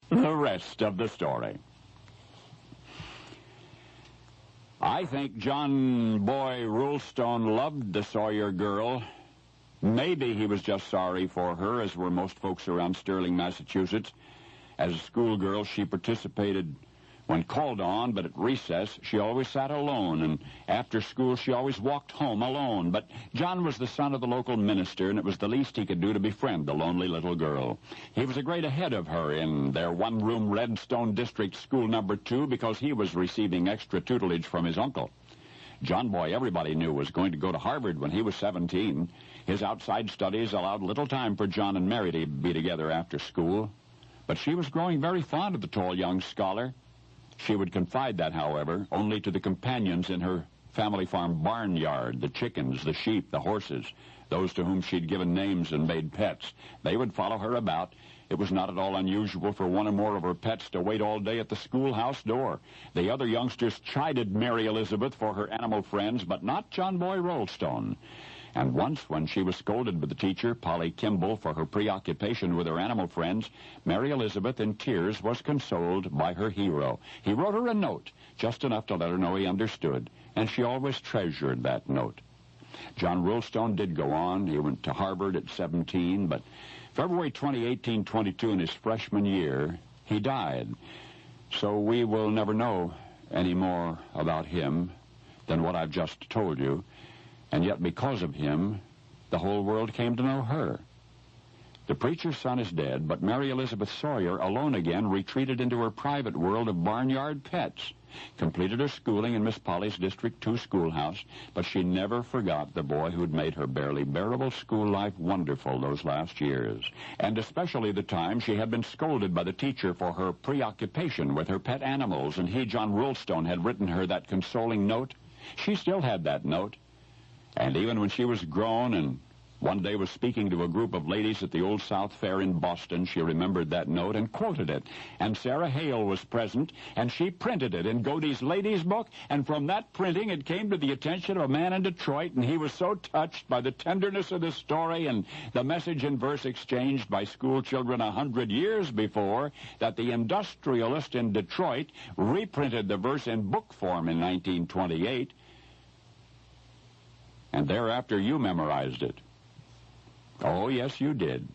The rest of the story. I think John Boy Roulstone loved the Sawyer girl. Maybe he was just sorry for her, as were most folks around Sterling, Massachusetts. As a schoolgirl, she participated when called on, but at recess, she always sat alone, and after school, she always walked home alone. But John was the son of the local minister, and it was the least he could do to befriend the lonely little girl. He was a grade ahead of her in their one-room Redstone District School number 2 because he was receiving extra tutelage from his uncle. John Boy, everybody knew, was going to go to Harvard when he was 17. His outside studies allowed little time for John and Mary to be together after school. But she was growing very fond of the tall young scholar. She would confide that, however, only to the companions in her family farm barnyard, the chickens, the sheep, the horses, those to whom she'd given names and made pets. They would follow her about. It was not at all unusual for one or more of her pets to wait all day at the schoolhouse door. The other youngsters chided Mary Elizabeth for her animal friends, but not John Boy Roulstone. And once, when she was scolded by the teacher, Polly Kimball, for her preoccupation with her animal friends, Mary Elizabeth, in tears, was consoled by her hero. He wrote her a note, just enough to let her know he understood, and she always treasured that note. John Roulstone did go on. He went to Harvard at 17, but February 20, 1822, in his freshman year, he died. So we will never know any more about him than what I've just told you. And yet, because of him, the whole world came to know her. The preacher's son is dead, but Mary Elizabeth Sawyer, alone again, retreated into her private world of barnyard pets, completed her schooling in Miss Polly's District 2 schoolhouse, but she never forgot the boy who'd made her barely bearable school life wonderful those last years, and especially the time she had been scolded by the teacher for her preoccupation with her pet animals, and he, John Roulstone, had written her that consoling note. She still had that note. And even when she was grown and one day was speaking to a group of ladies at the Old South Fair in Boston, she remembered that note and quoted it. And Sarah Hale was present, and she printed it in Godey's Ladies' Book, and from that printing it came to the attention of a man in Detroit, and he was so touched by the tenderness of the story and the message in verse exchanged by school children 100 years before that the industrialist in Detroit reprinted the verse in book form in 1928, and thereafter you memorized it. Oh, yes, you did.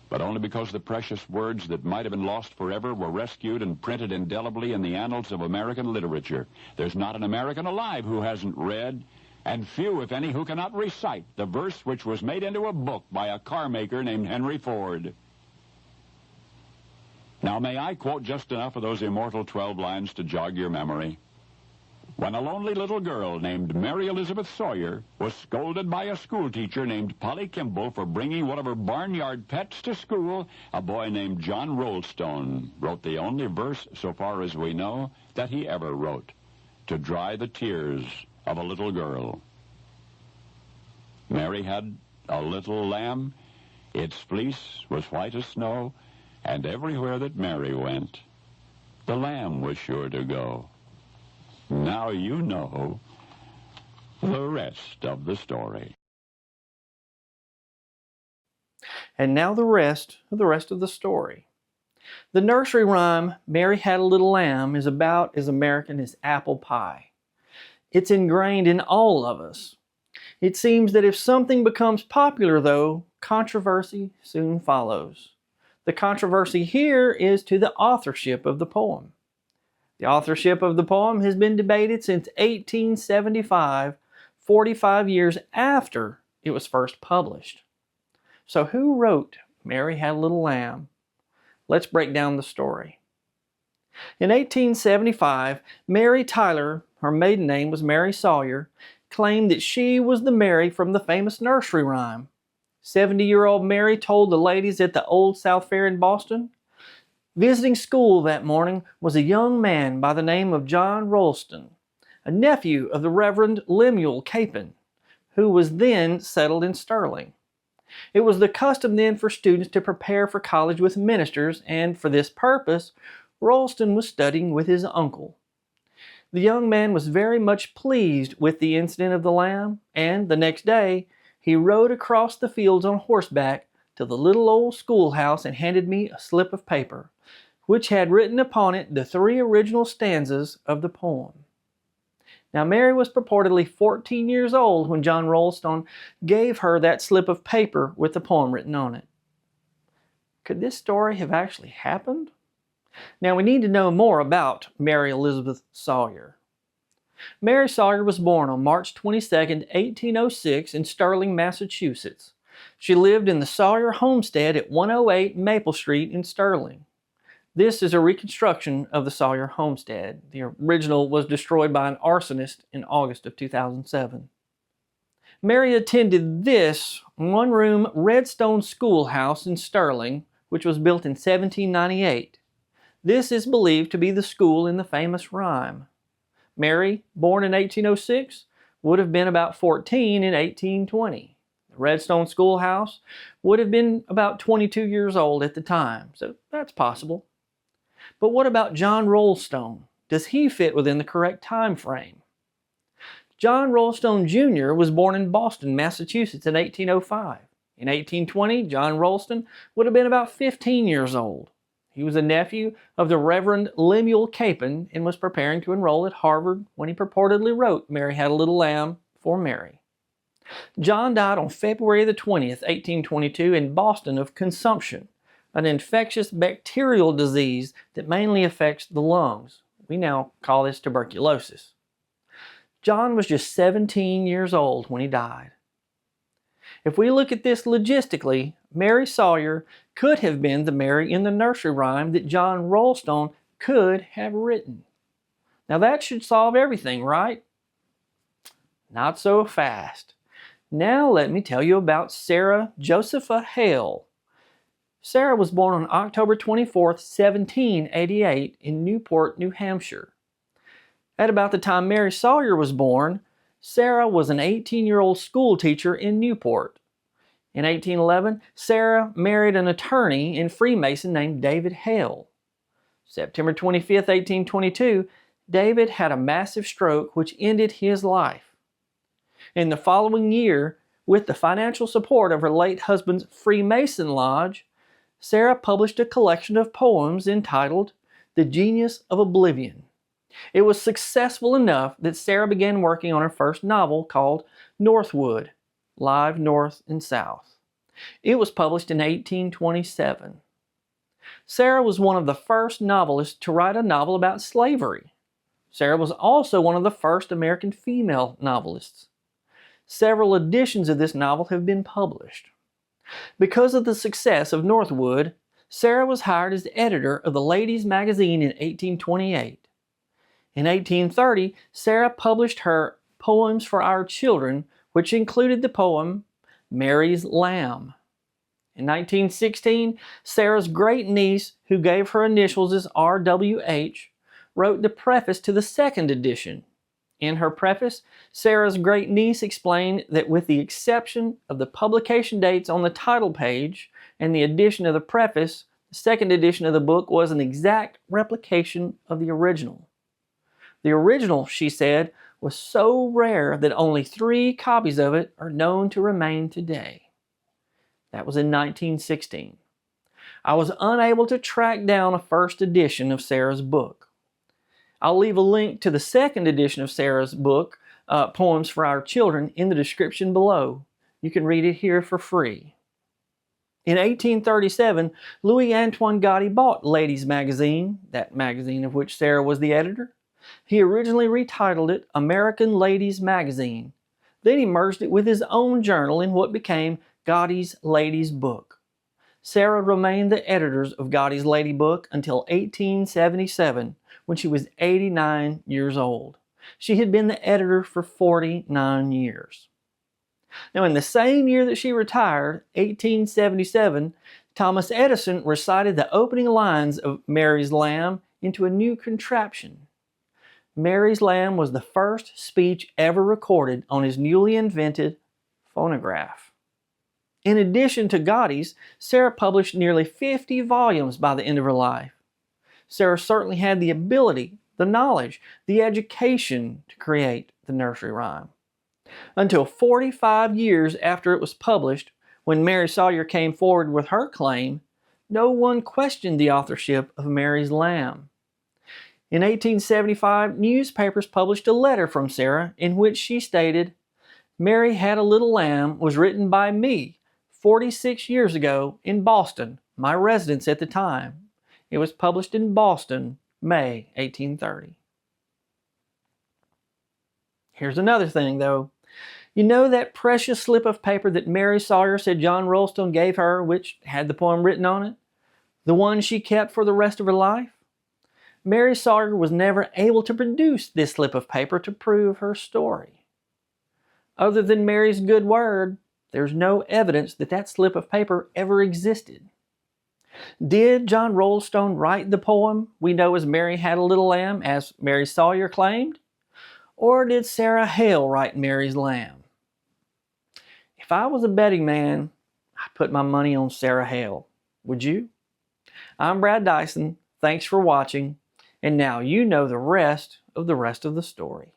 But only because the precious words that might have been lost forever were rescued and printed indelibly in the annals of American literature. There's not an American alive who hasn't read, and few, if any, who cannot recite the verse which was made into a book by a car maker named Henry Ford. Now, may I quote just enough of those immortal 12 lines to jog your memory? When a lonely little girl named Mary Elizabeth Sawyer was scolded by a schoolteacher named Polly Kimball for bringing one of her barnyard pets to school, a boy named John Roulstone wrote the only verse, so far as we know, that he ever wrote, to dry the tears of a little girl. Mary had a little lamb. Its fleece was white as snow, and everywhere that Mary went, the lamb was sure to go. Now you know the rest of the story. And now the rest of the story. The nursery rhyme, Mary Had a Little Lamb, is about as American as apple pie. It's ingrained in all of us. It seems that if something becomes popular, though, controversy soon follows. The controversy here is to the authorship of the poem. The authorship of the poem has been debated since 1875, 45 years after it was first published. So who wrote Mary Had a Little Lamb? Let's break down the story. In 1875, Mary Tyler, her maiden name was Mary Sawyer, claimed that she was the Mary from the famous nursery rhyme. 70-year-old Mary told the ladies at the Old South Fair in Boston, visiting school that morning was a young man by the name of John Roulstone, a nephew of the Reverend Lemuel Capon, who was then settled in Sterling. It was the custom then for students to prepare for college with ministers, and for this purpose, Roulstone was studying with his uncle. The young man was very much pleased with the incident of the lamb, and the next day he rode across the fields on horseback to the little old schoolhouse and handed me a slip of paper, which had written upon it the 3 original stanzas of the poem. Now, Mary was purportedly 14 years old when John Roulstone gave her that slip of paper with the poem written on it. Could this story have actually happened? Now, we need to know more about Mary Elizabeth Sawyer. Mary Sawyer was born on March 22, 1806 in Sterling, Massachusetts. She lived in the Sawyer homestead at 108 Maple Street in Sterling. This is a reconstruction of the Sawyer homestead. The original was destroyed by an arsonist in August of 2007. Mary attended this one-room Redstone schoolhouse in Sterling, which was built in 1798. This is believed to be the school in the famous rhyme. Mary, born in 1806, would have been about 14 in 1820. The Redstone schoolhouse would have been about 22 years old at the time, so that's possible. But what about John Roulstone? Does he fit within the correct time frame? John Roulstone Jr. was born in Boston, Massachusetts in 1805. In 1820, John Roulstone would have been about 15 years old. He was a nephew of the Reverend Lemuel Capon and was preparing to enroll at Harvard when he purportedly wrote Mary Had a Little Lamb for Mary. John died on February the 20th, 1822 in Boston of consumption, an infectious bacterial disease that mainly affects the lungs. We now call this tuberculosis. John was just 17 years old when he died. If we look at this logistically, Mary Sawyer could have been the Mary in the nursery rhyme that John Roulstone could have written. Now that should solve everything, right? Not so fast. Now let me tell you about Sarah Josepha Hale. Sarah was born on October 24, 1788 in Newport, New Hampshire. At about the time Mary Sawyer was born, Sarah was an 18-year-old school teacher in Newport. In 1811, Sarah married an attorney and Freemason named David Hale. September 25, 1822, David had a massive stroke which ended his life. In the following year, with the financial support of her late husband's Freemason Lodge, Sarah published a collection of poems entitled The Genius of Oblivion. It was successful enough that Sarah began working on her first novel called Northwood, Live North and South. It was published in 1827. Sarah was one of the first novelists to write a novel about slavery. Sarah was also one of the first American female novelists. Several editions of this novel have been published. Because of the success of Northwood, Sarah was hired as editor of the Ladies' Magazine in 1828. In 1830, Sarah published her Poems for Our Children, which included the poem Mary's Lamb. In 1916, Sarah's great niece, who gave her initials as R.W.H., wrote the preface to the second edition. In her preface, Sarah's great niece explained that with the exception of the publication dates on the title page and the addition of the preface, the second edition of the book was an exact replication of the original. The original, she said, was so rare that only 3 copies of it are known to remain today. That was in 1916. I was unable to track down a first edition of Sarah's book. I'll leave a link to the second edition of Sarah's book, Poems for Our Children, in the description below. You can read it here for free. In 1837, Louis Antoine Gotti bought Ladies' Magazine, that magazine of which Sarah was the editor. He originally retitled it American Ladies' Magazine. Then he merged it with his own journal in what became Gotti's Ladies' Book. Sarah remained the editor of Gotti's Lady Book until 1877, when she was 89 years old. She had been the editor for 49 years. Now, in the same year that she retired, 1877, Thomas Edison recited the opening lines of Mary's Lamb into a new contraption. Mary's Lamb was the first speech ever recorded on his newly invented phonograph. In addition to Gotti's, Sarah published nearly 50 volumes by the end of her life. Sarah certainly had the ability, the knowledge, the education to create the nursery rhyme. Until 45 years after it was published, when Mary Sawyer came forward with her claim, no one questioned the authorship of Mary's Lamb. In 1875, newspapers published a letter from Sarah in which she stated, "Mary Had a Little Lamb was written by me 46 years ago in Boston, my residence at the time. It was published in Boston, May 1830. Here's another thing, though. You know that precious slip of paper that Mary Sawyer said John Roulstone gave her, which had the poem written on it? The one she kept for the rest of her life? Mary Sawyer was never able to produce this slip of paper to prove her story. Other than Mary's good word, there's no evidence that that slip of paper ever existed. Did John Roulstone write the poem we know as Mary Had a Little Lamb, as Mary Sawyer claimed? Or did Sarah Hale write Mary's Lamb? If I was a betting man, I'd put my money on Sarah Hale. Would you? I'm Brad Dison. Thanks for watching. And now you know the rest of the story.